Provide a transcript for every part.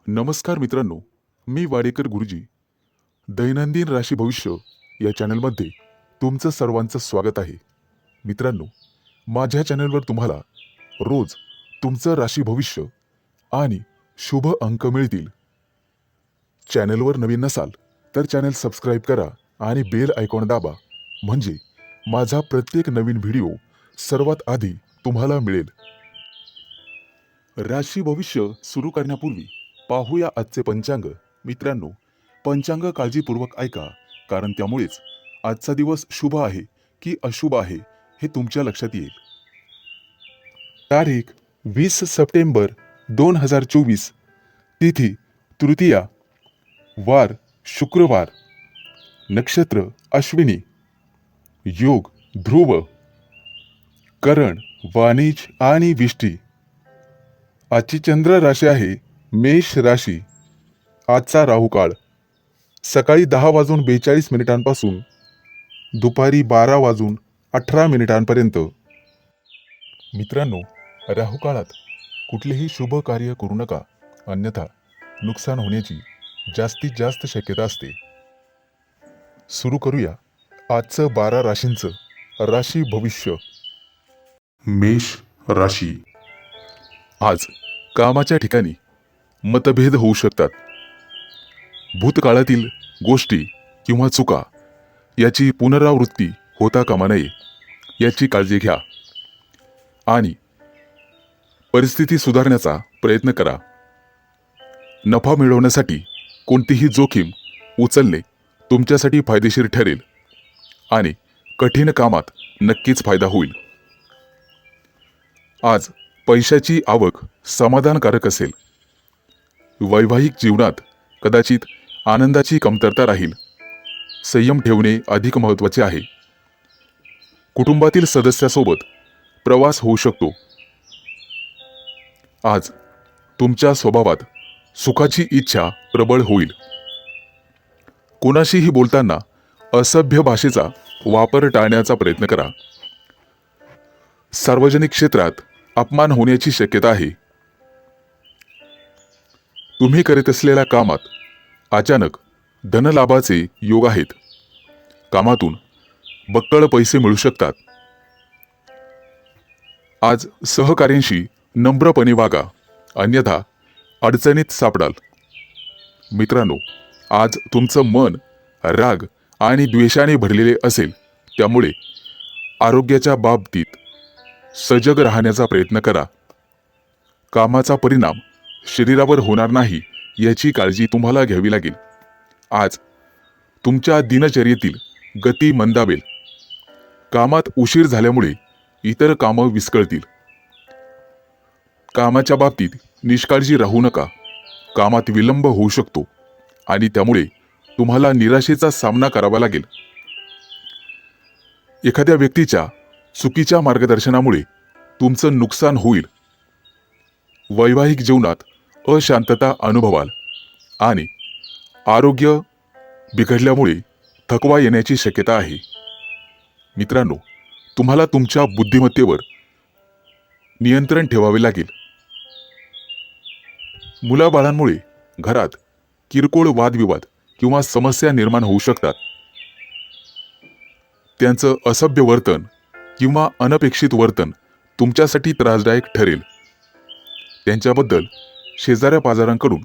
नमस्कार मित्रांनो, मी वाडेकर गुरुजी. दैनंदिन राशी भविष्य या चॅनलमध्ये तुमचं सर्वांचं स्वागत आहे. मित्रांनो, माझ्या चॅनलवर तुम्हाला रोज तुमचं राशी भविष्य आणि शुभ अंक मिळतील. चॅनलवर नवीन नसाल तर चॅनल सबस्क्राईब करा आणि बेल आयकॉन दाबा, म्हणजे माझा प्रत्येक नवीन व्हिडिओ सर्वात आधी तुम्हाला मिळेल. राशी भविष्य सुरू करण्यापूर्वी पाहूया आजचे पंचांग. मित्रांनो, पंचांग काळजीपूर्वक ऐका, कारण त्यामुळेच आजचा दिवस शुभ आहे की अशुभ आहे हे तुमच्या लक्षात येईल. तारीख 20 सप्टेंबर 2024. तिथी तृतीया, वार शुक्रवार, नक्षत्र अश्विनी, योग ध्रुव, करण वाणिज आणि विष्टी. आजची चंद्र राशी आहे मेष राशी. आजचा राहू काळ सकाळी 10:42 पासून दुपारी 12:18 मित्रांनो, राहू काळात कुठलेही शुभ कार्य करू नका, अन्यथा नुकसान होण्याची जास्तीत जास्त शक्यता असते. सुरू करूया आजचं 12 राशींचं राशी भविष्य. मेष राशी. आज कामाच्या ठिकाणी मतभेद होऊ शकतात. भूतकाळातील गोष्टी किंवा चुका याची पुनरावृत्ती होता कामा नये याची काळजी घ्या आणि परिस्थिती सुधारण्याचा प्रयत्न करा. नफा मिळवण्यासाठी कोणतीही जोखीम उचलणे तुमच्यासाठी फायदेशीर ठरेल आणि कठीण कामात नक्कीच फायदा होईल. आज पैशाची आवक समाधानकारक असेल. वैवाहिक जीवनात कदाचित आनंदाची कमतरता राहील. संयम ठेवणे अधिक महत्त्वाचे आहे. कुटुंबातील सदस्यासोबत प्रवास होऊ शकतो. आज तुमच्या स्वभावात सुखाची इच्छा प्रबळ होईल. कोणाशीही बोलताना असभ्य भाषेचा वापर टाळण्याचा प्रयत्न करा. सार्वजनिक क्षेत्रात अपमान होण्याची शक्यता आहे. तुम्ही करीत असलेल्या कामात अचानक धनलाभाचे योग आहेत. कामातून बक्कळ पैसे मिळू शकतात. आज सहकार्यांशी नम्रपणे वागा, अन्यथा अडचणीत सापडाल. मित्रांनो, आज तुमचं मन राग आणि द्वेषाने भरलेले असेल, त्यामुळे आरोग्याच्या बाबतीत सजग राहण्याचा प्रयत्न करा. कामाचा परिणाम शरीरावर होणार नाही याची काळजी तुम्हाला घ्यावी लागेल. आज तुमच्या दिनचर्येतील गती मंदावेल. कामात उशीर झाल्यामुळे इतर कामं विस्कळतील. कामाच्या बाबतीत निष्काळजी राहू नका. कामात विलंब होऊ शकतो आणि त्यामुळे तुम्हाला निराशेचा सामना करावा लागेल. एखाद्या व्यक्तीच्या चुकीच्या मार्गदर्शनामुळे तुमचं नुकसान होईल. वैवाहिक जीवनात अशांतता अनुभवाल आणि आरोग्य बिघडल्यामुळे थकवा येण्याची शक्यता आहे. मित्रांनो, तुम्हाला तुमच्या बुद्धिमत्तेवर नियंत्रण ठेवावे लागेल. मुलाबाळांमुळे घरात किरकोळ वादविवाद किंवा समस्या निर्माण होऊ शकतात. त्यांचं असभ्य वर्तन किंवा अनपेक्षित वर्तन तुमच्यासाठी त्रासदायक ठरेल. त्यांच्याबद्दल शेजाऱ्या पाजारांकडून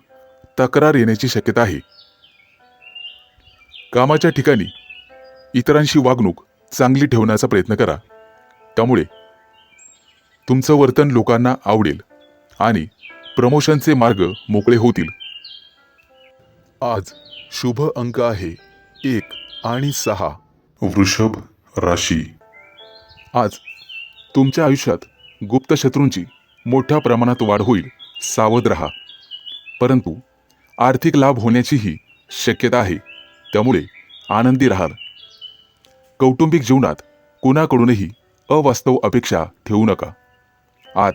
तक्रार येण्याची शक्यता आहे. कामाच्या ठिकाणी इतरांशी वागणूक चांगली ठेवण्याचा प्रयत्न करा. त्यामुळे तुमचं वर्तन लोकांना आवडेल आणि प्रमोशनचे मार्ग मोकळे होतील. आज शुभ अंक आहे 1 आणि 6. वृषभ राशी. आज तुमच्या आयुष्यात गुप्त शत्रूंची मोठ्या प्रमाणात वाढ होईल. सावध राहा. परंतु आर्थिक लाभ होण्याचीही शक्यता आहे, त्यामुळे आनंदी राहाल. कौटुंबिक जीवनात कोणाकडूनही अवास्तव अपेक्षा ठेवू नका. आज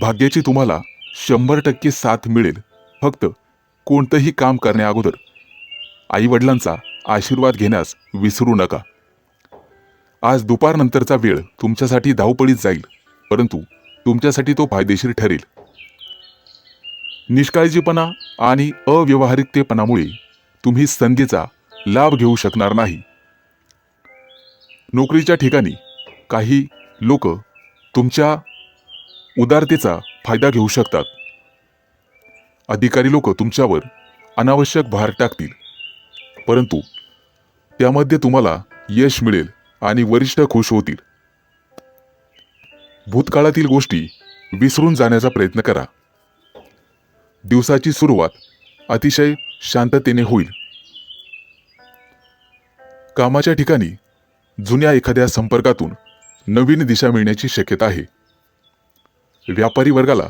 भाग्याची तुम्हाला 100% साथ मिळेल. फक्त कोणतंही काम करण्याअगोदर आईवडिलांचा आशीर्वाद घेण्यास विसरू नका. आज दुपारनंतरचा वेळ तुमच्यासाठी धावपळीत जाईल, परंतु तुमच्यासाठी तो फायदेशीर ठरेल. निष्काळजीपणा आणि अव्यवहारिकतेपणामुळे तुम्ही संधीचा लाभ घेऊ शकणार नाही. नोकरीच्या ठिकाणी काही लोक तुमच्या उदारतेचा फायदा घेऊ शकतात. अधिकारी लोक तुमच्यावर अनावश्यक भार टाकतील, परंतु त्यामध्ये तुम्हाला यश मिळेल आणि वरिष्ठ खुश होतील. भूतकाळातील गोष्टी विसरून जाण्याचा प्रयत्न करा. दिवसाची सुरुवात अतिशय शांततेने होईल. कामाच्या ठिकाणी जुन्या एखाद्या संपर्कातून नवीन दिशा मिळण्याची शक्यता आहे. व्यापारी वर्गाला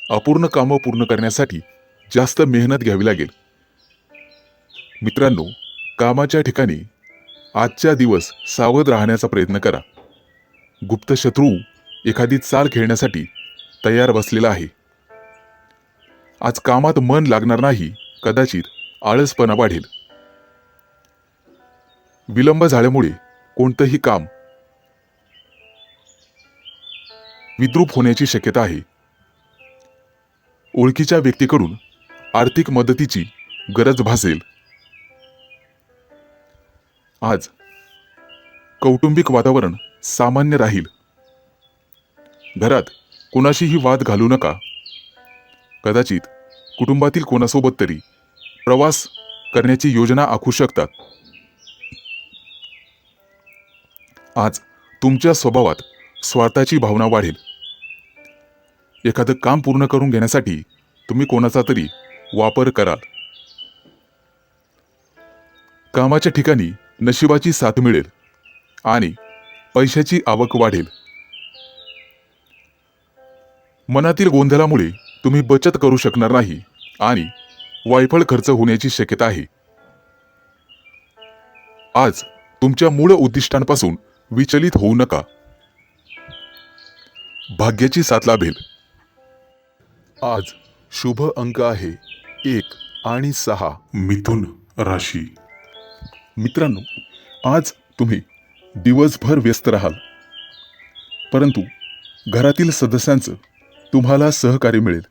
अपूर्ण कामं पूर्ण करण्यासाठी जास्त मेहनत घ्यावी लागेल. मित्रांनो, कामाच्या ठिकाणी आजच्या दिवस सावध राहण्याचा प्रयत्न करा. गुप्त शत्रू एखादी चाल खेळण्यासाठी तयार बसलेला आहे. आज कामात मन लागणार नाही, कदाचित आळसपणा वाढेल. विलंब झाल्यामुळे कोणतंही काम विद्रूप होण्याची शक्यता आहे. ओळखीच्या व्यक्तीकडून आर्थिक मदतीची गरज भासेल. आज कौटुंबिक वातावरण सामान्य राहील. घरात कोणाशीही वाद घालू नका. कदाचित कुटुंबातील कोणासोबत तरी प्रवास करण्याची योजना आखू शकतात. आज तुमच्या स्वभावात स्वार्थाची भावना वाढेल. एखादं काम पूर्ण करून घेण्यासाठी तुम्ही कोणाचा तरी वापर कराल. कामाच्या ठिकाणी नशिबाची साथ मिळेल आणि पैशाची आवक वाढेल. मनातील गोंधळामुळे तुम्ही बचत करू शकणार नाही आणि वायफळ खर्च होण्याची शक्यता आहे. आज तुमच्या मूळ उद्दिष्टांपासून विचलित होऊ नका. भाग्याची साथ लाभेल. आज शुभ अंक आहे 1 आणि 6. मिथुन राशी. मित्रांनो, आज तुम्ही दिवसभर व्यस्त राहाल, परंतु घरातील सदस्यांचं तुम्हाला सहकार्य मिळेल.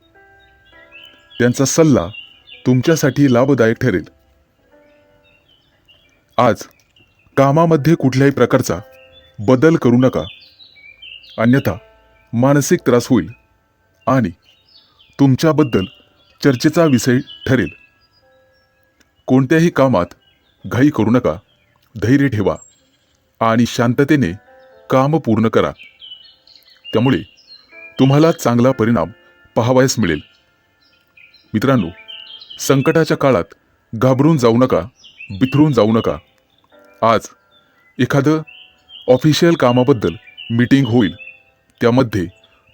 त्यांचा सल्ला तुमच्यासाठी लाभदायक ठरेल. आज कामामध्ये कुठल्याही प्रकारचा बदल करू नका, अन्यथा मानसिक त्रास होईल आणि तुमच्याबद्दल चर्चेचा विषय ठरेल. कोणत्याही कामात घाई करू नका. धैर्य ठेवा आणि शांततेने काम पूर्ण करा. त्यामुळे तुम्हाला चांगला परिणाम पाहावयास मिळेल. मित्रांनो, संकटाच्या काळात घाबरून जाऊ नका, बिथरून जाऊ नका. आज एखादं ऑफिशियल कामाबद्दल मीटिंग होईल. त्यामध्ये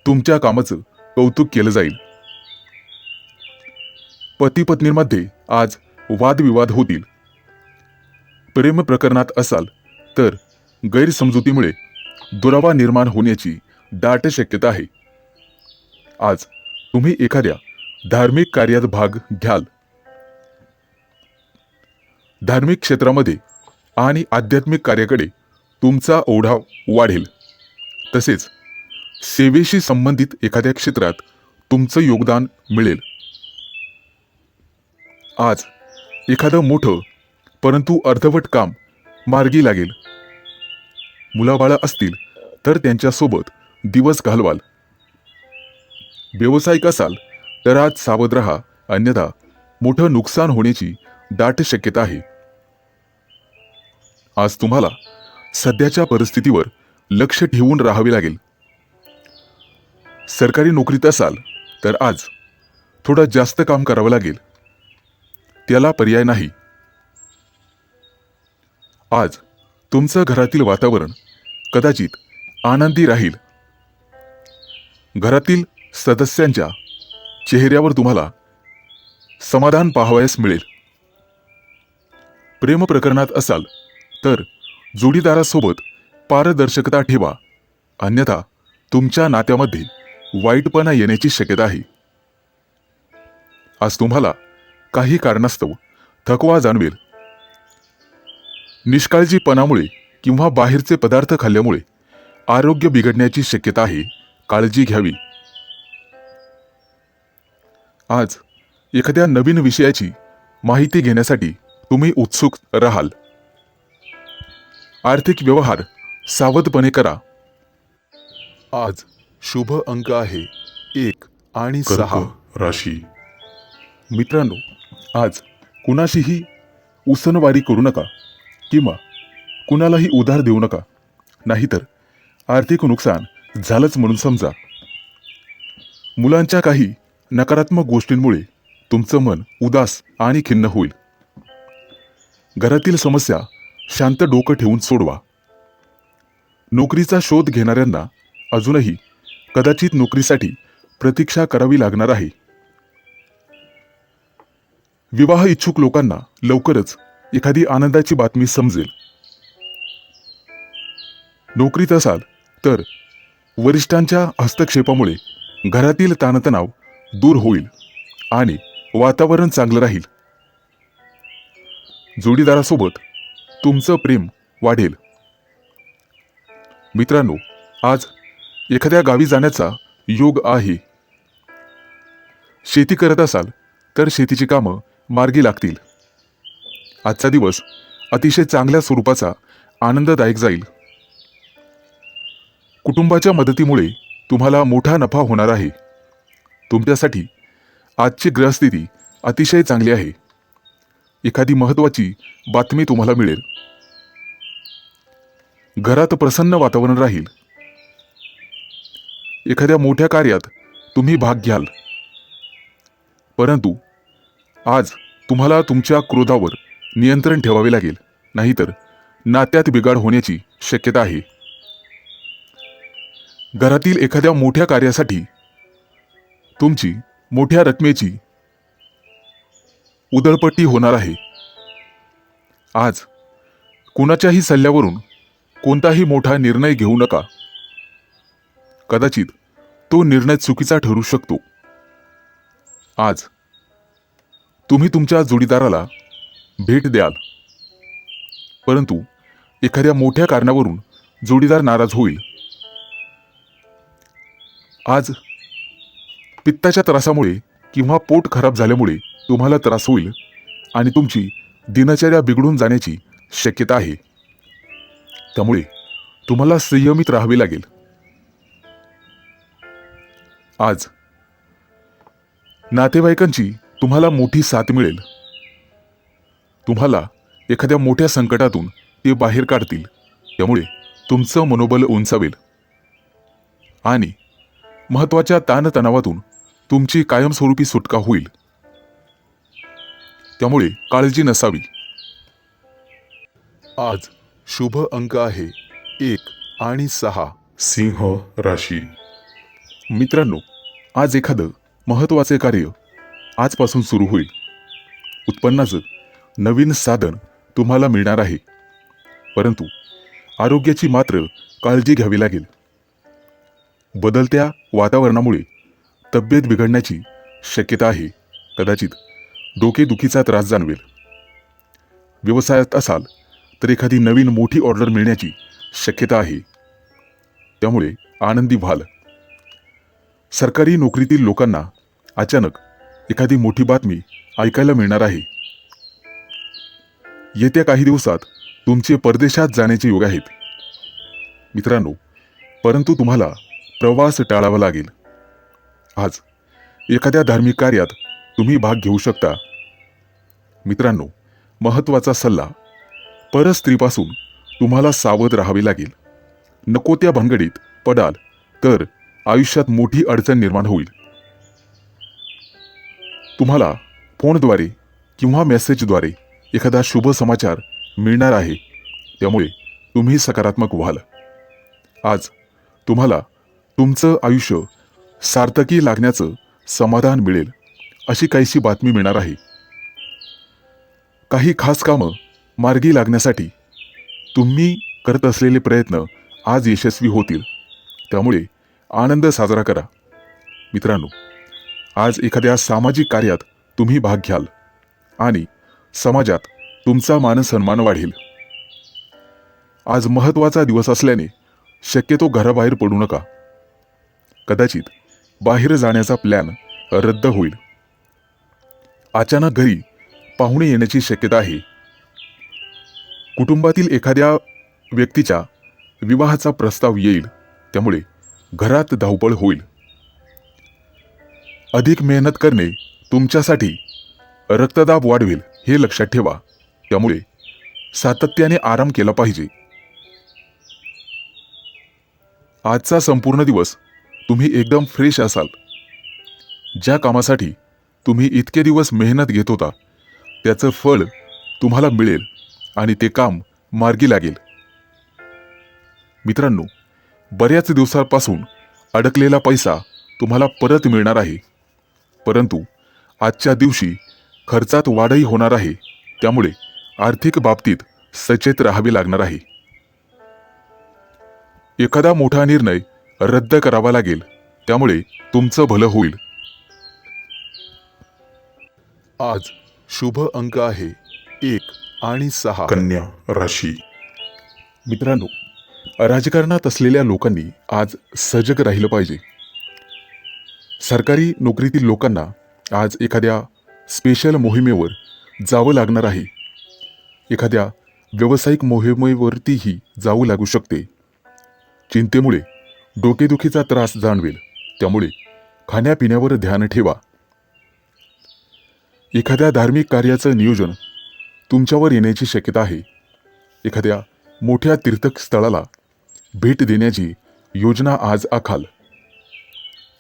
तुमच्या कामाचं कौतुक केलं जाईल. पती पत्नींमध्ये आज वादविवाद होतील. प्रेम प्रकरणात असाल तर गैरसमजुतीमुळे दुरावा निर्माण होण्याची दाट शक्यता आहे. आज तुम्ही एखाद्या धार्मिक कार्यात भाग घ्याल. धार्मिक क्षेत्रामध्ये आणि आध्यात्मिक कार्याकडे तुमचा ओढा वाढेल. तसेच सेवेशी संबंधित एखाद्या क्षेत्रात तुमचं योगदान मिळेल. आज एखादं मोठं परंतु अर्धवट काम मार्गी लागेल. मुलाबाळं असतील तर त्यांच्यासोबत दिवस घालवाल. व्यावसायिक असाल तर आज सावध राहा, अन्यथा मोठं नुकसान होण्याची दाट शक्यता आहे. आज तुम्हाला सध्याच्या परिस्थितीवर लक्ष ठेवून राहावे लागेल. सरकारी नोकरीत असाल तर आज थोडं जास्त काम करावं लागेल. त्याला पर्याय नाही. आज तुमचं घरातील वातावरण कदाचित आनंदी राहील. घरातील सदस्यांच्या चेहऱ्यावर तुम्हाला समाधान पाहावयास मिळेल. प्रेम प्रकरणात असाल तर जोडीदारासोबत पारदर्शकता ठेवा, अन्यथा तुमच्या नात्यामध्ये वाईटपणा येण्याची शक्यता आहे. आज तुम्हाला काही कारणास्तव थकवा जाणवेल. निष्काळजीपणामुळे किंवा बाहेरचे पदार्थ खाल्ल्यामुळे आरोग्य बिघडण्याची शक्यता आहे. काळजी घ्यावी. आज एखाद्या नवीन विषयाची माहिती घेण्यासाठी तुम्ही उत्सुक राहाल. आर्थिक व्यवहार सावधपणे करा. आज शुभ अंक आहे 1 आणि 6. राशी. मित्रांनो, आज कुणाशीही उसनवारी करू नका किंवा कुणालाही उधार देऊ नका, नाहीतर आर्थिक नुकसान झालंच म्हणून समजा. मुलांच्या काही नकारात्मक गोष्टींमुळे तुमचं मन उदास आणि खिन्न होईल. घरातील समस्या शांत डोकं ठेवून सोडवा. नोकरीचा शोध घेणाऱ्यांना अजूनही कदाचित नोकरीसाठी प्रतीक्षा करावी लागणार आहे. विवाह इच्छुक लोकांना लवकरच एखादी आनंदाची बातमी समजेल. नोकरीत असाल तर वरिष्ठांच्या हस्तक्षेपामुळे घरातील ताणतणाव दूर होईल आणि वातावरण चांगलं राहील. जोडीदारासोबत तुमचं प्रेम वाढेल. मित्रांनो, आज एखाद्या गावी जाण्याचा योग आहे. शेती करत असाल तर शेतीची कामं मार्गी लागतील. आजचा दिवस अतिशय चांगल्या स्वरूपाचा आनंददायक जाईल. कुटुंबाच्या मदतीमुळे तुम्हाला मोठा नफा होणार आहे. तुमच्यासाठी आजची ग्रहस्थिती अतिशय चांगली आहे. एखादी महत्त्वाची बातमी तुम्हाला मिळेल. घरात प्रसन्न वातावरण राहील. एखाद्या मोठ्या कार्यात तुम्ही भाग घ्याल. परंतु आज तुम्हाला तुमच्या क्रोधावर नियंत्रण ठेवावे लागेल, नाहीतर नात्यात बिघाड होण्याची शक्यता आहे. घरातील एखाद्या मोठ्या कार्यासाठी तुमची मोठ्या रकमेची उधळपट्टी होणार आहे. आज कुणाच्याही सल्ल्यावरून कोणताही मोठा निर्णय घेऊ नका. कदाचित तो निर्णय चुकीचा ठरू शकतो. आज तुम्ही तुमच्या जोडीदाराला भेट द्याल, परंतु एखाद्या मोठ्या कारणावरून जोडीदार नाराज होईल. आज पित्ताच्या त्रासामुळे किंवा पोट खराब झाल्यामुळे तुम्हाला त्रास होईल आणि तुमची दिनचर्या बिघडून जाण्याची शक्यता आहे. त्यामुळे तुम्हाला संयमित राहावे लागेल. आज नातेवाईकांची तुम्हाला मोठी साथ मिळेल. तुम्हाला एखाद्या मोठ्या संकटातून ते बाहेर काढतील. त्यामुळे तुमचं मनोबल उंचावेल आणि महत्त्वाच्या ताणतणावातून तुमची कायमस्वरूपी सुटका होईल. त्यामुळे काळजी नसावी. आज शुभ अंक आहे 1 आणि 6. सिंह राशी. मित्रांनो, आज एखादं महत्त्वाचे कार्य आजपासून सुरू होईल. उत्पन्नाचं नवीन साधन तुम्हाला मिळणार आहे. परंतु आरोग्याची मात्र काळजी घ्यावी लागेल. बदलत्या वातावरणामुळे तब्येत बिघडण्याची शक्यता आहे. कदाचित डोकेदुखीचा त्रास जाणवेल. व्यवसायात असाल तर एखादी नवीन मोठी ऑर्डर मिळण्याची शक्यता आहे. त्यामुळे आनंदी व्हाल. सरकारी नोकरीतील लोकांना अचानक एखादी मोठी बातमी ऐकायला मिळणार आहे. येत्या काही दिवसात तुमचे परदेशात जाण्याचे योग आहेत. मित्रांनो, परंतु तुम्हाला प्रवास टाळावा लागेल. आज एखाद्या धार्मिक कार्यात तुम्ही भाग घेऊ शकता. मित्रांनो, महत्त्वाचा सल्ला: परस्त्रीपासून तुम्हाला सावध राहावे लागेल. नको त्या भानगडीत पडाल तर आयुष्यात मोठी अडचण निर्माण होईल. तुम्हाला फोनद्वारे किंवा मेसेजद्वारे एखादा शुभ समाचार मिळणार आहे. त्यामुळे तुम्ही सकारात्मक व्हाल. आज तुम्हाला तुमचं आयुष्य सार्थकी लागण्याचं समाधान मिळेल अशी काहीशी बातमी मिळणार आहे. काही खास कामं मार्गी लागण्यासाठी तुम्ही करत असलेले प्रयत्न आज यशस्वी होतील. त्यामुळे आनंद साजरा करा. मित्रांनो, आज एखाद्या सामाजिक कार्यात तुम्ही भाग घ्याल आणि समाजात तुमचा मानसन्मान वाढेल. आज महत्त्वाचा दिवस असल्याने शक्यतो घराबाहेर पडू नका. कदाचित बाहेर जाण्याचा प्लॅन रद्द होईल. अचानक घरी पाहुणे येण्याची शक्यता आहे. कुटुंबातील एखाद्या व्यक्तीच्या विवाहाचा प्रस्ताव येईल, त्यामुळे घरात धावपळ होईल. अधिक मेहनत करणे तुमच्यासाठी रक्तदाब वाढवेल हे लक्षात ठेवा, त्यामुळे सातत्याने आराम केला पाहिजे. आजचा संपूर्ण दिवस तुम्ही एकदम फ्रेश असाल. ज्या कामासाठी तुम्ही इतके दिवस मेहनत घेत होता त्याचं फळ तुम्हाला मिळेल आणि ते काम मार्गी लागेल. मित्रांनो, बऱ्याच दिवसांपासून अडकलेला पैसा तुम्हाला परत मिळणार आहे, परंतु आजच्या दिवशी खर्चात वाढही होणार आहे, त्यामुळे आर्थिक बाबतीत सचेत राहावे लागणार आहे. एखादा मोठा निर्णय रद्द करावा लागेल, त्यामुळे तुमचं भलं होईल. आज शुभ अंक आहे 1 आणि 6. कन्या राशी. मित्रांनो, राजकारणात असलेल्या लोकांनी आज सजग राहिलं पाहिजे. सरकारी नोकरीतील लोकांना आज एखाद्या स्पेशल मोहिमेवर जावं लागणार आहे. एखाद्या व्यावसायिक मोहिमेवरतीही जावं लागू शकते. चिंतेमुळे डोकेदुखीचा त्रास जाणवेल, त्यामुळे खाण्यापिण्यावर ध्यान ठेवा. एखाद्या धार्मिक कार्याचं नियोजन तुमच्यावर येण्याची शक्यता आहे. एखाद्या मोठ्या तीर्थस्थळाला भेट देण्याची योजना आज आखाल.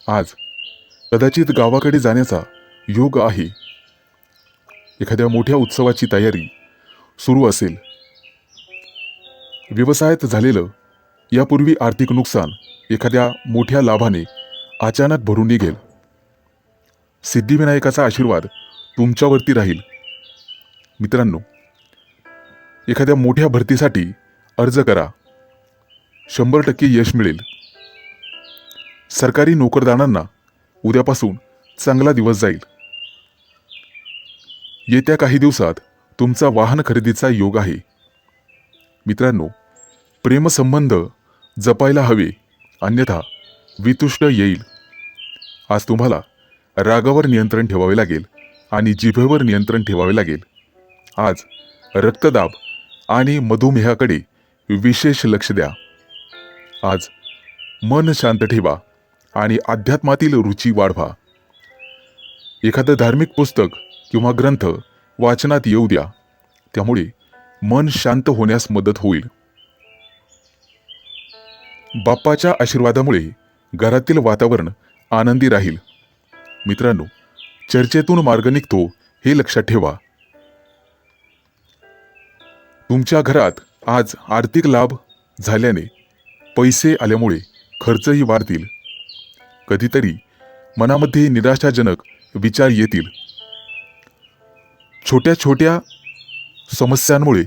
आज कदाचित गावाकडे जाण्याचा योग आहे. एखाद्या मोठ्या उत्सवाची तयारी सुरू असेल. व्यवसायात झालेलं यापूर्वी आर्थिक नुकसान एखाद्या मोठ्या लाभाने अचानक भरून निघेल. सिद्धिविनायकाचा आशीर्वाद तुमच्यावरती राहील. मित्रांनो, एखाद्या मोठ्या भरतीसाठी अर्ज करा. 100% यश मिळेल. सरकारी नोकरदारांना उद्यापासून चांगला दिवस जाईल. येत्या काही दिवसात तुमचा वाहन खरेदीचा योग आहे. मित्रांनो, प्रेमसंबंध जपायला हवे, अन्यथा वितुष्ट येईल. आज तुम्हाला रागावर नियंत्रण ठेवावे लागेल आणि जिभेवर नियंत्रण ठेवावे लागेल. आज रक्तदाब आणि मधुमेहाकडे विशेष लक्ष द्या. आज मन शांत ठेवा आणि अध्यात्मातील रुची वाढवा. एखादं धार्मिक पुस्तक किंवा ग्रंथ वाचनात येऊ द्या, त्यामुळे मन शांत होण्यास मदत होईल. बाप्पाच्या आशीर्वादामुळे घरातील वातावरण आनंदी राहील. मित्रांनो, चर्चेतून मार्ग निघतो हे लक्षात ठेवा. तुमच्या घरात आज आर्थिक लाभ झाल्याने पैसे आल्यामुळे खर्चही वाढतील. कधीतरी मनामध्ये निराशाजनक विचार येतील. छोट्या छोट्या समस्यांमुळे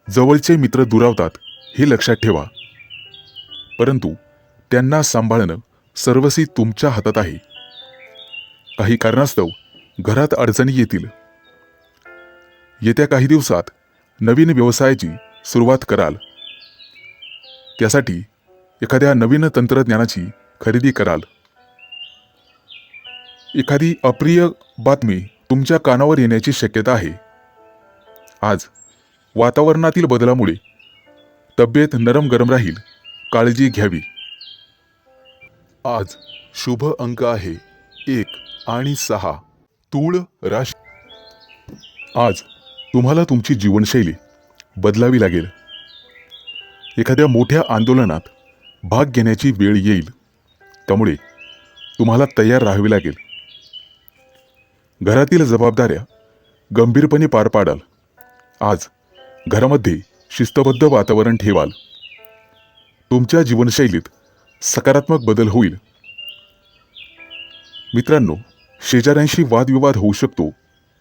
जवळचे मित्र दुरावतात हे लक्षात ठेवा, परंतु त्यांना सांभाळणं सर्वस्वी तुमच्या हातात आहे. काही कारणास्तव घरात अडचणी येतील. येत्या काही दिवसात नवीन व्यवसायाची सुरुवात कराल. त्यासाठी एखाद्या नवीन तंत्रज्ञानाची खरेदी कराल. एखादी अप्रिय बातमी तुमच्या कानावर येण्याची शक्यता आहे. आज वातावरणातील बदलामुळे तब्येत नरम गरम राहील, काळजी घ्यावी. आज शुभ अंक आहे 1 आणि 6. तूळ राशी. आज तुम्हाला तुमची जीवनशैली बदलावी लागेल. एखाद्या मोठ्या आंदोलनात भाग घेण्याची वेळ येईल, त्यामुळे तुम्हाला तयार राहावे लागेल. घरातील जबाबदाऱ्या गंभीरपणे पार पाडाल. आज घरामध्ये शिस्तबद्ध वातावरण ठेवाल. तुमच्या जीवनशैलीत सकारात्मक बदल होईल. मित्रांनो, शेजाऱ्यांशी वादविवाद होऊ शकतो,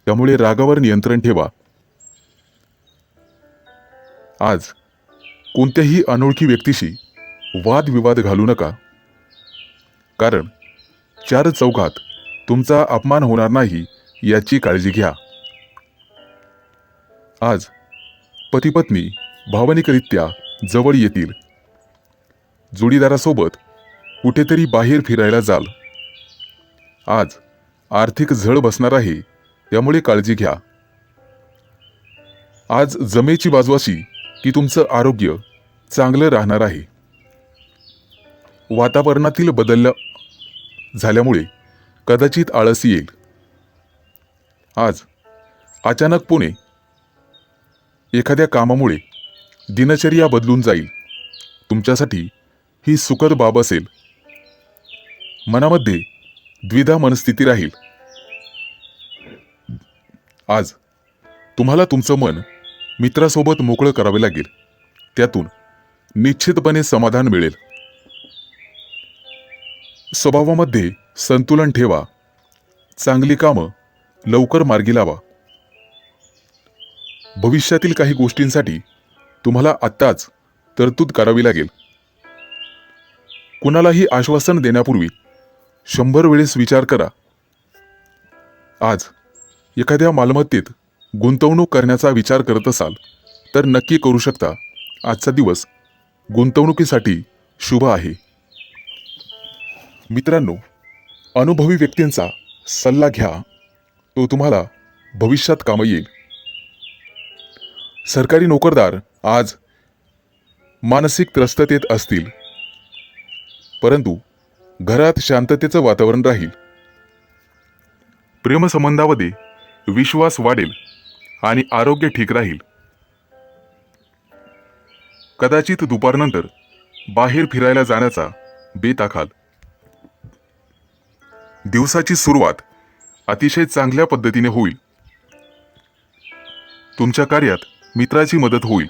त्यामुळे रागावर नियंत्रण ठेवा. आज कोणत्याही अनोळखी व्यक्तीशी वादविवाद घालू नका, कारण चार चौघात तुमचा अपमान होणार नाही याची काळजी घ्या. आज पती-पत्नी भावनिकरित्या जवळ येतील. जोडीदारासोबत कुठेतरी बाहेर फिरायला जाल. आज आर्थिक झळ बसणार आहे, त्यामुळे काळजी घ्या. आज जमेची बाजू अशी की तुमचं आरोग्य चांगलं राहणार आहे. वातावरणातील बदल झाल्यामुळे कदाचित आळस येईल. आज अचानकपणे एखाद्या कामामुळे दिनचर्या बदलून जाईल. तुमच्यासाठी ही सुखद बाब असेल. मनामध्ये द्विधा मनस्थिती राहील. आज तुम्हाला तुमचं मन मित्रासोबत मोकळं करावे लागेल. त्यातून निश्चितपणे समाधान मिळेल. स्वभावामध्ये संतुलन ठेवा. चांगली कामं लवकर मार्गी लावा. भविष्यातील काही गोष्टींसाठी तुम्हाला आत्ताच तरतूद करावी लागेल. कुणालाही आश्वासन देण्यापूर्वी 100 वेळेस विचार करा. आज एखाद्या मालमत्तेत गुंतवणूक करण्याचा विचार करत असाल तर नक्की करू शकता. आजचा दिवस गुंतवणुकीसाठी शुभ आहे. मित्रांनो, अनुभवी व्यक्तींचा सल्ला घ्या. तो तुम्हाला भविष्यात कामी येईल. सरकारी नोकरदार आज मानसिक त्रस्ततेत असतील, परंतु घरात शांततेचं वातावरण राहील. प्रेमसंबंधामध्ये विश्वास वाढेल आणि आरोग्य ठीक राहील. कदाचित दुपारनंतर बाहेर फिरायला जाण्याचा बेत आखाल. दिवसाची सुरुवात अतिशय चांगल्या पद्धतीने होईल. तुमच्या कार्यात मित्राची मदत होईल.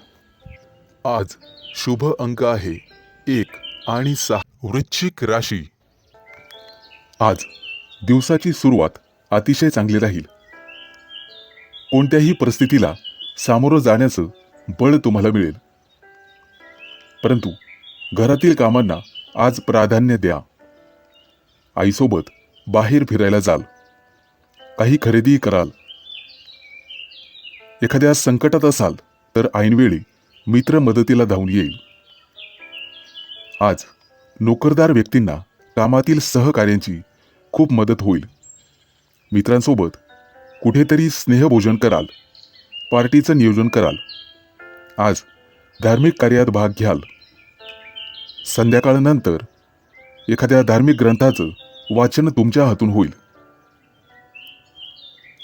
आज शुभ अंक आहे 1 आणि 6. वृश्चिक राशी. आज दिवसाची सुरुवात अतिशय चांगली राहील. कोणत्याही परिस्थितीला सामोरं जाण्याचं बळ तुम्हाला मिळेल. परंतु घरातील कामांना आज प्राधान्य द्या. आईसोबत बाहेर फिरायला जाल. काही खरेदी कराल. एखाद्या संकटात असाल तर ऐनवेळी मित्र मदतीला धावून येईल. आज नोकरदार व्यक्तींना कामातील सहकार्यांची खूप मदत होईल. मित्रांसोबत कुठेतरी स्नेहभोजन कराल. पार्टीचं नियोजन कराल. आज धार्मिक कार्यात भाग घ्याल. संध्याकाळनंतर एखाद्या धार्मिक ग्रंथाचं वाचन तुमच्या हातून होईल.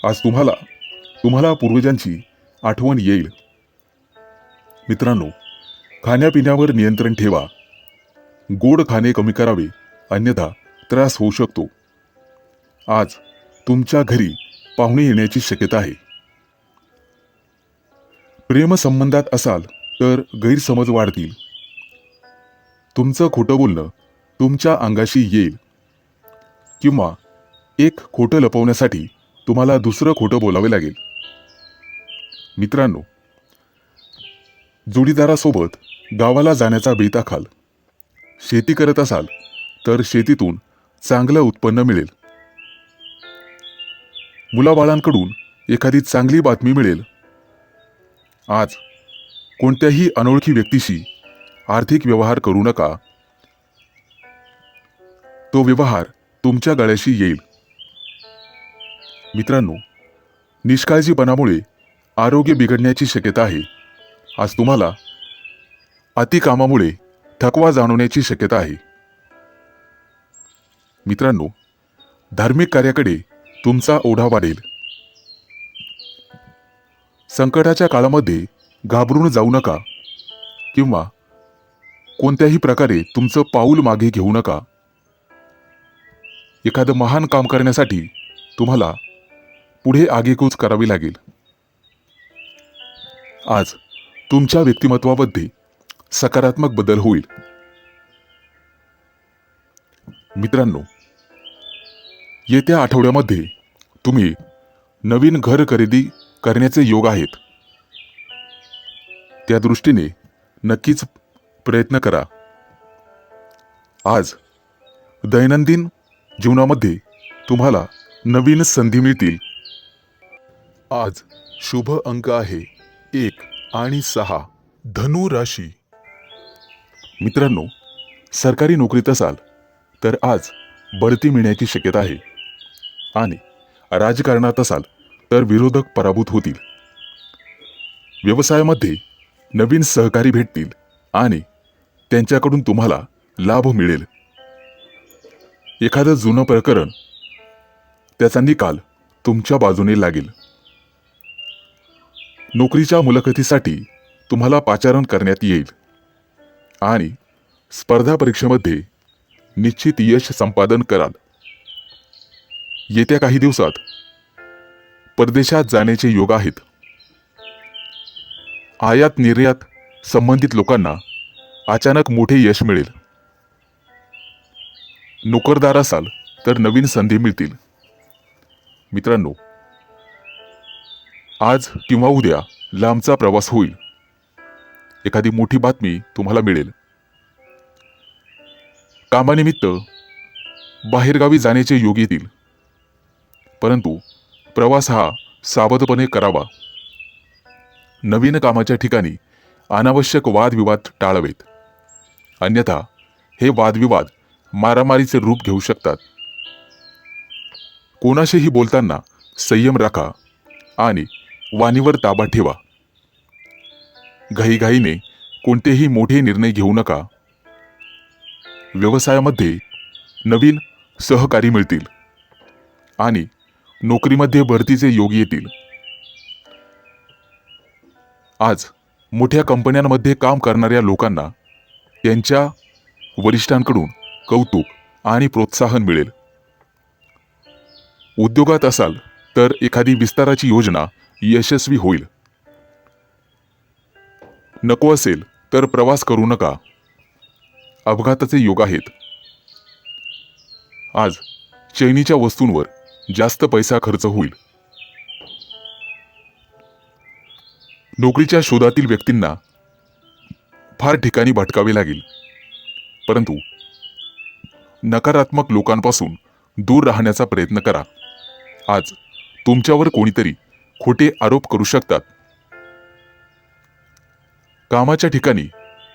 आज तुम्हाला पूर्वजांची आठवण येईल. मित्रांनो, खाण्यापिण्यावर नियंत्रण ठेवा. गोड खाणे कमी करावे, अन्यथा त्रास होऊ शकतो. आज तुमच्या घरी पाहुणे येण्याची शक्यता आहे. प्रेमसंबंधात असाल तर गैरसमज वाढतील. तुमचं खोटं बोलणं तुमच्या अंगाशी येईल किंवा एक खोटं लपवण्यासाठी तुम्हाला दुसरं खोटं बोलावे लागेल. मित्रांनो, जोडीदारासोबत गावाला जाण्याचा बेत आखाल. शेती करत असाल तर शेतीतून चांगलं उत्पन्न मिळेल. मुलाबाळांकडून एखादी चांगली बातमी मिळेल. आज कोणत्याही अनोळखी व्यक्तीशी आर्थिक व्यवहार करू नका. तो व्यवहार तुमच्या गळ्याशी येईल. मित्रांनो, निष्काळजीपणामुळे आरोग्य बिघडण्याची शक्यता आहे. आज तुम्हाला अतिकामामुळे थकवा जाणवण्याची शक्यता आहे. मित्रांनो, धार्मिक कार्याकडे तुमचा ओढा वाढेल. संकटाच्या काळामध्ये घाबरून जाऊ नका किंवा कोणत्याही प्रकारे तुमचं पाऊल मागे घेऊ नका. एखादं महान काम करण्यासाठी तुम्हाला पुढे आगेकूच करावी लागेल. आज तुमच्या व्यक्तिमत्वामध्ये सकारात्मक बदल होईल. मित्रांनो, येत्या आठवड्यामध्ये तुम्ही नवीन घर खरेदी करण्याचे योग आहेत. त्या दृष्टीने नक्कीच प्रयत्न करा. आज दैनंदिन जीवनामध्ये तुम्हाला नवीन संधी मिळतील. आज शुभ अंक आहे 1 आणि 6. धनु राशी. मित्रांनो, सरकारी नोकरीत असाल तर आज बढती मिळण्याची शक्यता आहे आणि राजकारणात असाल तर विरोधक पराभूत होतील. व्यवसायामध्ये नवीन सहकारी भेटतील आणि त्यांच्याकडून तुम्हाला लाभ मिळेल. एखादं जुनं प्रकरण त्याचा निकाल तुमच्या बाजूने लागेल. नोकरीच्या मुलाखतीसाठी तुम्हाला पाचारण करण्यात येईल आणि स्पर्धा परीक्षेमध्ये निश्चित यश संपादन कराल. येत्या काही दिवसात परदेशात जाण्याचे योग आहेत. आयात निर्यात संबंधित लोकांना अचानक मोठे यश मिळेल. नोकरदार असाल तर नवीन संधी मिळतील. मित्रांनो, आज किंवा उद्या लांबचा प्रवास होईल. एखादी मोठी बातमी तुम्हाला मिळेल. कामानिमित्त बाहेरगावी जाण्याचे योग येतील, परंतु प्रवास हा सावधपणे करावा. नवीन कामाच्या ठिकाणी अनावश्यक वादविवाद टाळावेत, अन्यथा हे वादविवाद मारामारीचे रूप घेऊ शकतात. कोणाशीही बोलताना संयम राखा आणि वाणीवर ताबा ठेवा. घाईघाईने कोणतेही मोठे निर्णय घेऊ नका. व्यवसायामध्ये नवीन सहकारी मिळतील आणि नोकरीमध्ये बढतीचे योग येतील. आज मोठ्या कंपन्यांमध्ये काम करणाऱ्या लोकांना त्यांच्या वरिष्ठांकडून कौतुक आणि प्रोत्साहन मिळेल. उद्योगात असाल तर एखादी विस्ताराची योजना यशस्वी होईल. नको असेल तर प्रवास करू नका. अपघाताचे योग आहेत. आज चैनीच्या वस्तूंवर जास्त पैसा खर्च होईल. नोकरीच्या शोधातील व्यक्तींना फार ठिकाणी भटकावे लागेल, परंतु नकारात्मक लोकांपासून दूर राहण्याचा प्रयत्न करा. आज तुमच्यावर कोणीतरी खोटे आरोप करू शकतात. कामाच्या ठिकाणी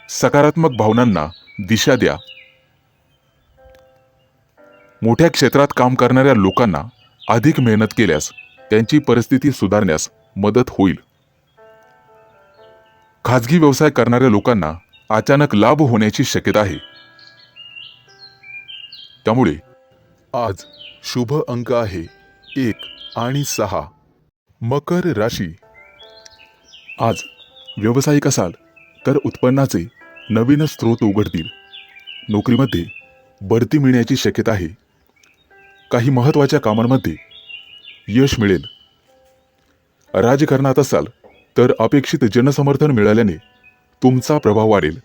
सकारात्मक भावनांना दिशा द्या. मोठ्या क्षेत्रात काम करणाऱ्या लोकांना अधिक मेहनत केल्यास त्यांची परिस्थिती सुधारण्यास मदत होईल. खाजगी व्यवसाय करणाऱ्या लोकांना अचानक लाभ होण्याची शक्यता आहे. त्यामुळे आज शुभ अंक आहे 1 आणि 6. मकर राशी. आज व्यावसायिक असाल तर उत्पन्नाचे नवीन स्रोत उघडतील. नोकरीमध्ये बढती मिळण्याची शक्यता आहे. काही महत्त्वाच्या कामांमध्ये यश मिळेल. राजकारणात असाल तर अपेक्षित जनसमर्थन मिळाल्याने तुमचा प्रभाव वाढेल.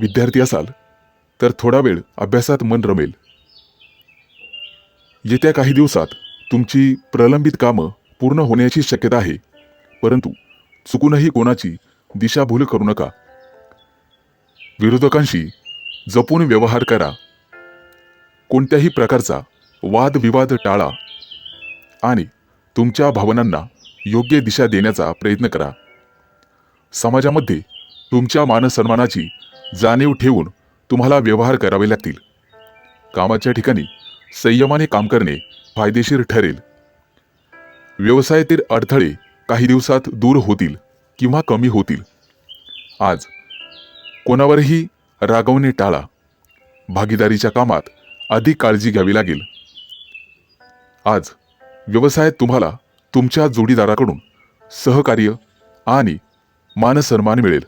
विद्यार्थी असाल तर थोडा वेळ अभ्यासात मन रमेल. येत्या काही दिवसात तुमची प्रलंबित कामं पूर्ण होण्याची शक्यता आहे, परंतु चुकूनही कोणाची दिशाभूल करू नका. विरोधकांशी जपून व्यवहार करा. कोणत्याही प्रकारचा वादविवाद टाळा आणि तुमच्या भावनांना योग्य दिशा देण्याचा प्रयत्न करा. समाजामध्ये तुमच्या मानसन्मानाची जाणीव ठेवून तुम्हाला व्यवहार करावे लागतील. कामाच्या ठिकाणी संयमाने काम करणे फायदेशीर ठरेल. व्यवसायातील अडथळे काही दिवसात दूर होतील किंवा कमी होतील. आज कोणावरही रागवणे टाळा. भागीदारीच्या कामात अधिक काळजी घ्यावी लागेल. आज व्यवसायात तुम्हाला तुमच्या जोडीदाराकडून सहकार्य आणि मानसन्मान मिळेल.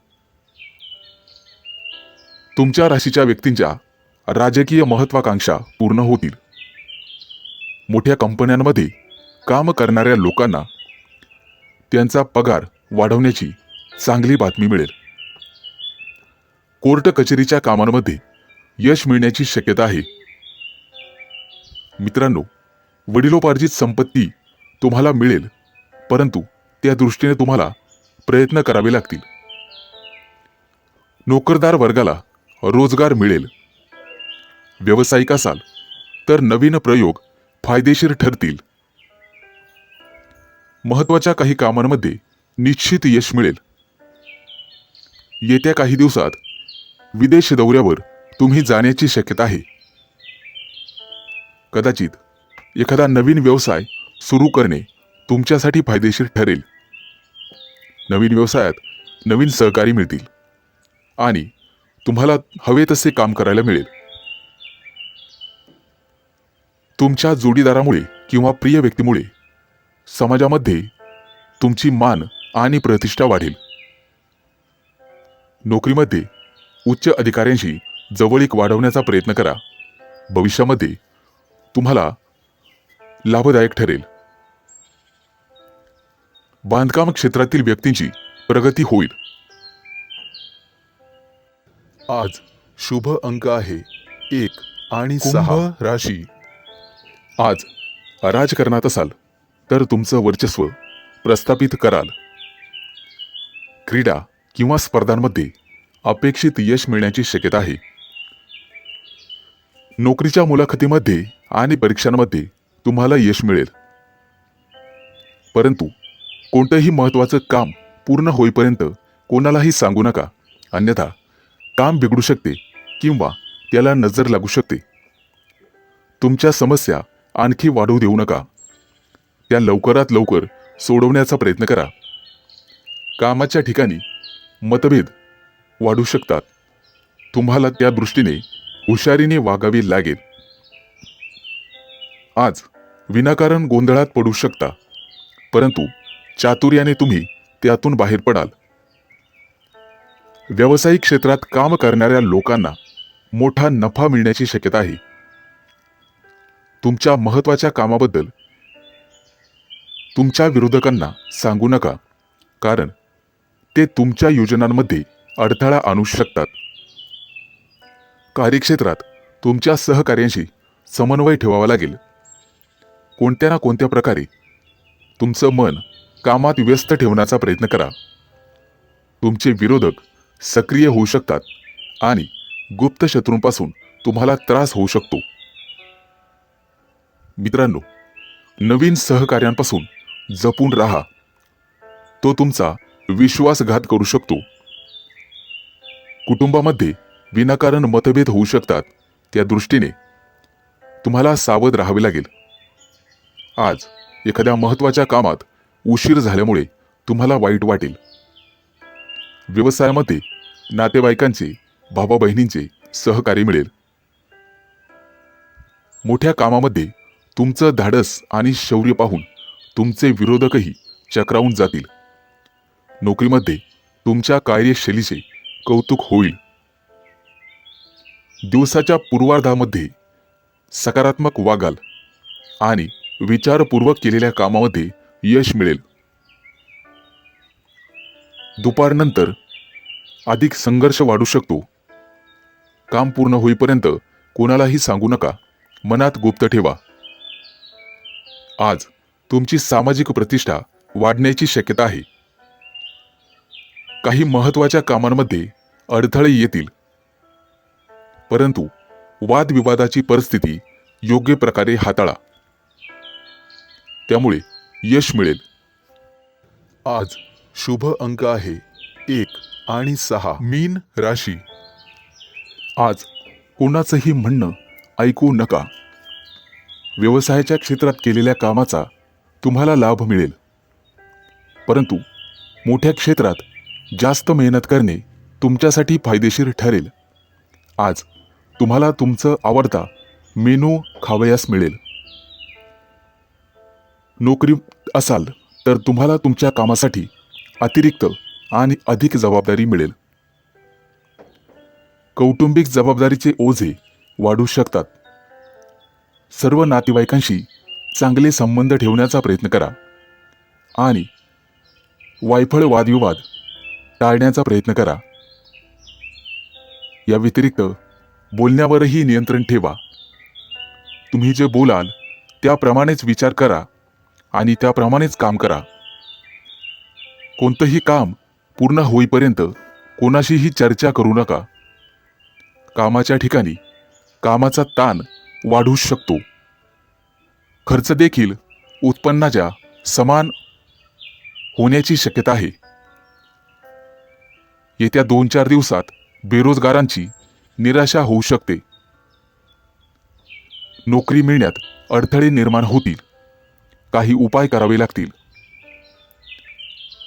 तुमच्या राशीच्या व्यक्तींच्या राजकीय महत्वाकांक्षा पूर्ण होतील. मोठ्या कंपन्यांमध्ये काम करणाऱ्या लोकांना त्यांचा पगार वाढवण्याची चांगली बातमी मिळेल. कोर्ट कचेरीच्या कामांमध्ये यश मिळण्याची शक्यता आहे. मित्रांनो, वडिलोपार्जित संपत्ती तुम्हाला मिळेल, परंतु त्या दृष्टीने तुम्हाला प्रयत्न करावे लागतील. नोकरदार वर्गाला रोजगार मिळेल. व्यावसायिक असाल तर नवीन प्रयोग फायदेशीर ठरतील. महत्त्वाच्या काही कामांमध्ये निश्चित यश मिळेल. येत्या काही दिवसात विदेश दौऱ्यावर तुम्ही जाण्याची शक्यता आहे. कदाचित एखादा नवीन व्यवसाय सुरू करणे तुमच्यासाठी फायदेशीर ठरेल. नवीन व्यवसायात नवीन सहकारी मिळतील आणि तुम्हाला हवे तसे काम करायला मिळेल. तुमच्या जोडीदारामुळे किंवा प्रिय व्यक्तीमुळे समाजामध्ये तुमची मान आणि प्रतिष्ठा वाढेल. नोकरीमध्ये उच्च अधिकाऱ्यांशी जवळीक वाढवण्याचा प्रयत्न करा. भविष्यामध्ये तुम्हाला लाभदायक ठरेल. बांधकाम क्षेत्रातील व्यक्तींची प्रगती होईल. आज शुभ अंक आहे 1 आणि 6. कुंभ राशी. आज राजकारणात असाल तर तुमचं वर्चस्व प्रस्थापित कराल. क्रीडा किंवा स्पर्धांमध्ये अपेक्षित यश मिळण्याची शक्यता आहे. नोकरीच्या मुलाखतीमध्ये आणि परीक्षांमध्ये तुम्हाला यश मिळेल. परंतु कोणतंही महत्त्वाचं काम पूर्ण होईपर्यंत कोणालाही सांगू नका, अन्यथा काम बिघडू शकते किंवा त्याला नजर लागू शकते. तुमच्या समस्या आणखी वाढू देऊ नका. त्या लवकरात लवकर सोडवण्याचा प्रयत्न करा. कामाच्या ठिकाणी मतभेद वाढू शकतात. तुम्हाला त्या दृष्टीने हुशारीने वागावे लागेल. आज विनाकारण गोंधळात पडू शकता, परंतु चातुर्याने तुम्ही त्यातून बाहेर पडाल. व्यावसायिक क्षेत्रात काम करणाऱ्या लोकांना मोठा नफा मिळण्याची शक्यता आहे. तुमच्या महत्त्वाच्या कामाबद्दल तुमच्या विरोधकांना सांगू नका, कारण ते तुमच्या योजनांमध्ये अडथळा आणू शकतात. कार्यक्षेत्रात तुमच्या सहकार्यांशी समन्वय ठेवावा लागेल. कोणत्या ना कोणत्या प्रकारे तुमचं मन कामात व्यस्त ठेवण्याचा प्रयत्न करा. तुमचे विरोधक सक्रिय होऊ शकतात आणि गुप्त शत्रूंपासून तुम्हाला त्रास होऊ शकतो. मित्रांनो, नवीन सहकार्यांपासून जपून राहा. तो तुमचा विश्वासघात करू शकतो. कुटुंबामध्ये विनाकारण मतभेद होऊ शकतात. त्या दृष्टीने तुम्हाला सावध राहावे लागेल. आज एखाद्या महत्त्वाच्या कामात उशीर झाल्यामुळे तुम्हाला वाईट वाटेल. व्यवसायामध्ये नातेवाईकांचे, भावा बहिणींचे सहकार्य मिळेल. मोठ्या कामामध्ये तुमचं धाडस आणि शौर्य पाहून तुमचे विरोधकही चक्रावून जातील. नोकरीमध्ये तुमच्या कार्यशैलीचे कौतुक होईल. दिवसाच्या पूर्वार्धामध्ये सकारात्मक वागाल आणि विचारपूर्वक केलेल्या कामामध्ये यश मिळेल. दुपारनंतर अधिक संघर्ष वाढू शकतो. काम पूर्ण होईपर्यंत कोणालाही सांगू नका, मनात गुप्त ठेवा. आज तुमची सामाजिक प्रतिष्ठा वाढण्याची शक्यता आहे. काही महत्त्वाच्या कामांमध्ये अडथळे येतील, परंतु वादविवादाची परिस्थिती योग्य प्रकारे हाताळा. त्यामुळे यश मिळेल. आज शुभ अंक आहे 1 आणि 6. मीन राशी. आज कोणाचंही म्हणणं ऐकू नका. व्यवसायाच्या क्षेत्रात केलेल्या कामाचा तुम्हाला लाभ मिळेल, परंतु मोठ्या क्षेत्रात जास्त मेहनत करणे तुमच्यासाठी फायदेशीर ठरेल. आज तुम्हाला तुमचं आवडता मेनू खावयास मिळेल. नोकरी असाल तर तुम्हाला तुमच्या कामासाठी अतिरिक्त आणि अधिक जबाबदारी मिळेल. कौटुंबिक जबाबदारीचे ओझे वाढू शकतात. सर्व नातेवाईकांशी चांगले संबंध ठेवण्याचा प्रयत्न करा आणि वायफळ वादविवाद टाळण्याचा प्रयत्न करा. या व्यतिरिक्त बोलण्यावरही नियंत्रण ठेवा. तुम्ही जे बोलाल त्याप्रमाणेच विचार करा आणि त्याप्रमाणेच काम करा. कोणतंही काम पूर्ण होईपर्यंत कोणाशीही चर्चा करू नका. कामाच्या ठिकाणी कामाचा ताण वाढू शकतो. खर्च देखील उत्पन्नाच्या समान होण्याची शक्यता आहे. येत्या 2-4 दिवसात बेरोजगारांची निराशा होऊ शकते. नोकरी मिळण्यात अडथळे निर्माण होतील. काही उपाय करावे लागतील.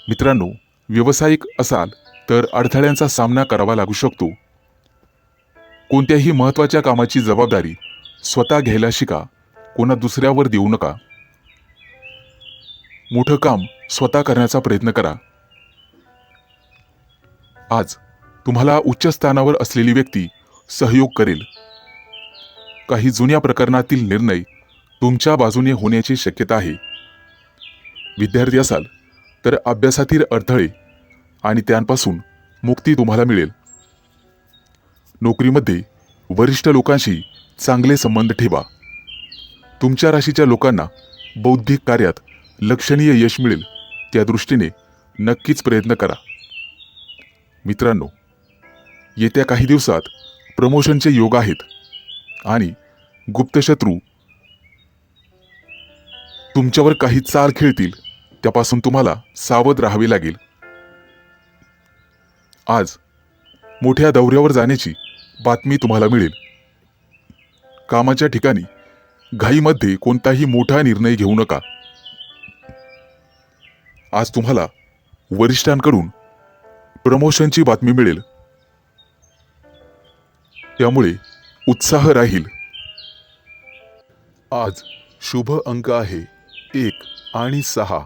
मित्रांनो, व्यावसायिक असाल तर अडथळ्यांचा सामना करावा लागू शकतो. कोणत्याही महत्त्वाच्या कामाची जबाबदारी स्वतः घ्यायला शिका, कोणा दुसऱ्यावर देऊ नका. मोठं काम स्वतः करण्याचा प्रयत्न करा. आज तुम्हाला उच्च स्थानावर असलेली व्यक्ती सहयोग करेल. काही जुन्या प्रकरणातील निर्णय तुमच्या बाजूने होण्याची शक्यता आहे. विद्यार्थी असाल तर अभ्यासातील अडथळे आणि त्यांपासून मुक्ती तुम्हाला मिळेल. नोकरीमध्ये वरिष्ठ लोकांशी चांगले संबंध ठेवा. तुमच्या राशीच्या लोकांना बौद्धिक कार्यात लक्षणीय यश मिळेल, त्या दृष्टीने नक्कीच प्रयत्न करा. मित्रांनो, येत्या काही दिवसात प्रमोशनचे योग आहेत आणि गुप्तशत्रू तुमच्यावर काही चाल खेळतील, त्यापासून तुम्हाला सावध राहावे लागेल. आज मोठ्या दौऱ्यावर जाण्याची बातमी तुम्हाला मिळेल. कामाच्या ठिकाणी घाईमध्ये कोणताही मोठा निर्णय घेऊ नका. आज तुम्हाला वरिष्ठांकडून प्रमोशनची बातमी मिळेल, त्यामुळे उत्साह राहील. आज शुभ अंक आहे 1 आणि 6.